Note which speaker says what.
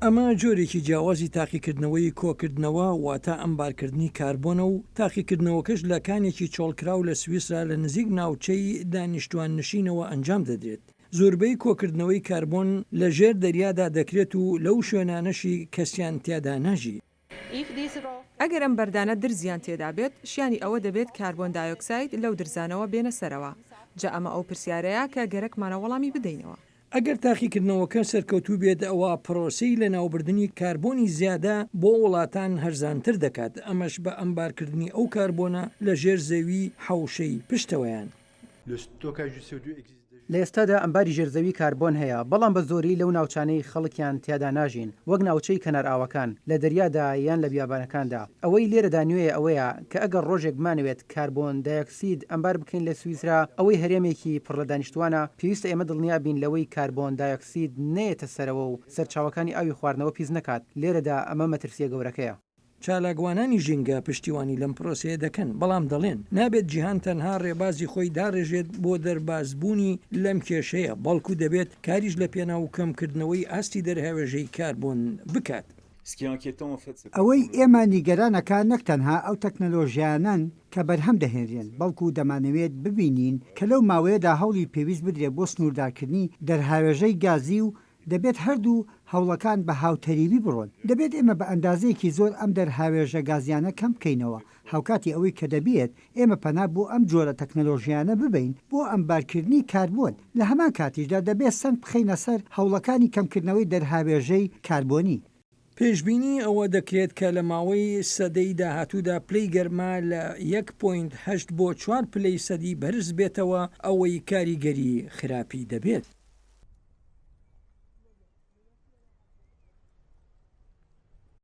Speaker 1: ئەمە جۆرێکی جیاوازی تاقیکردنەوەی کۆکردنەوە واتە ئەمبارکردنی کاربۆنە و تاقیکردنەوەکەش لە کانێکی چۆڵکراو لە سویسرا لە نزیک ناوچەی دانیشتوان نشینەوە ئەنجام دەدرێت. زۆربەی کۆکردنەوەی کاربۆن لە ژێر دەریادا دەکرێت و لەو شوێنانەشی کەسیان تێدا ناژی.
Speaker 2: ئەگەر ئەم بەردانە درزیان تێدا بێت شیانی ئەوە دەبێت کاربۆن دایۆکساید لەو درزانەوە بێنە سەرەوە. جا ئەمە ئەو پرسیارەیە کە گەرەکمانە وەڵامی بدەینەوە.
Speaker 1: ئەگەر تاقیکردنەوەکە سەرکەوتوو بێت ئەوە پرۆسەی لە ناوبردننی کاربۆنی زیادە بۆ وڵاتان هەرزانتر دەکات، ئەمەش بە ئەمبارکردنی ئەو کاربۆنە لە ژێر زەوی حەوشەی پشتەوەیان.
Speaker 3: لە ئێستادا ئەمباری ژێرزەوی کاربۆن هەیە، بەڵام بە زۆری لەو ناوچانەی خەڵکیان تیادا ناژین، وەک ناوچەی کەنار ئاوەکان لە دەریادا یان لە بیابانەکاندا. ئەوەی لێرەدا نوێیە ئەوەیە کە ئەگەر ڕۆژێک بمانەوێت کاربۆن دایۆکسید ئەمبار بکەین لە سویسرا، ئەوەی هەرێمێکی پڕ لە دانیشتوانە، پێویستە ئێمە دڵنیا بین لەوەی کاربۆن دایۆکسید نێتە سەرەوە و سەرچاوەکانی ئاوی خواردنەوە پیس نەکات. لێرەدا ئەمە مەترسیە گەورەکەیە.
Speaker 1: چالاکوانانی ژینگە پشتیوانی لەم پرۆسەیە دەکەن، بەڵام دەڵێن نابێت جیهان تەنها ڕێبازی خۆی داڕێژێت بۆ دەربازبوونی لەم کێشەیە، بەڵکو دەبێت کاریش لە پێناو کەمکردنەوەی ئاستی دەرهاوێژەی کاربۆن بکات.
Speaker 4: ئەوەی ئێمە نیگەرانەکە نەک تەنها ئەو تەکنەلۆژیانن کە بەرهەم دەهێنرێن، بەڵکو دەمانەوێت ببینین کە لەو ماوەیەدا هەوڵی پێویست بدرێت بۆ سنووردارکردنی دەرهاوێژەی گازی و دەبێت هەردوو هەوڵەکان بە هاوتەریبی بڕۆن. دەبێت ئێمە بە ئەندازەیەکی زۆر ئەم دەرهاوێژە گازیانە کەم بکەینەوە، هاوکاتی ئەوەی کە دەبێت ئێمە پەنا بۆ ئەم جۆرە تەکنەلۆژیانە ببین بۆ ئەمبارکردنی کاربۆن. لە هەمان کاتیشدا دەبێت سەنگ بخەینە سەر هەوڵەکانی کەمکردنەوەی دەرهاوێژەی کاربۆنی.
Speaker 1: پێشبینی ئەوە دەکرێت کە لە ماوەی سەدەی داهاتوودا پلەی گەرما لە 1.8 بۆ 4 پلەی سەدی بەرز بێتەوە، ئەوەی کاریگەری خراپی دەبێت.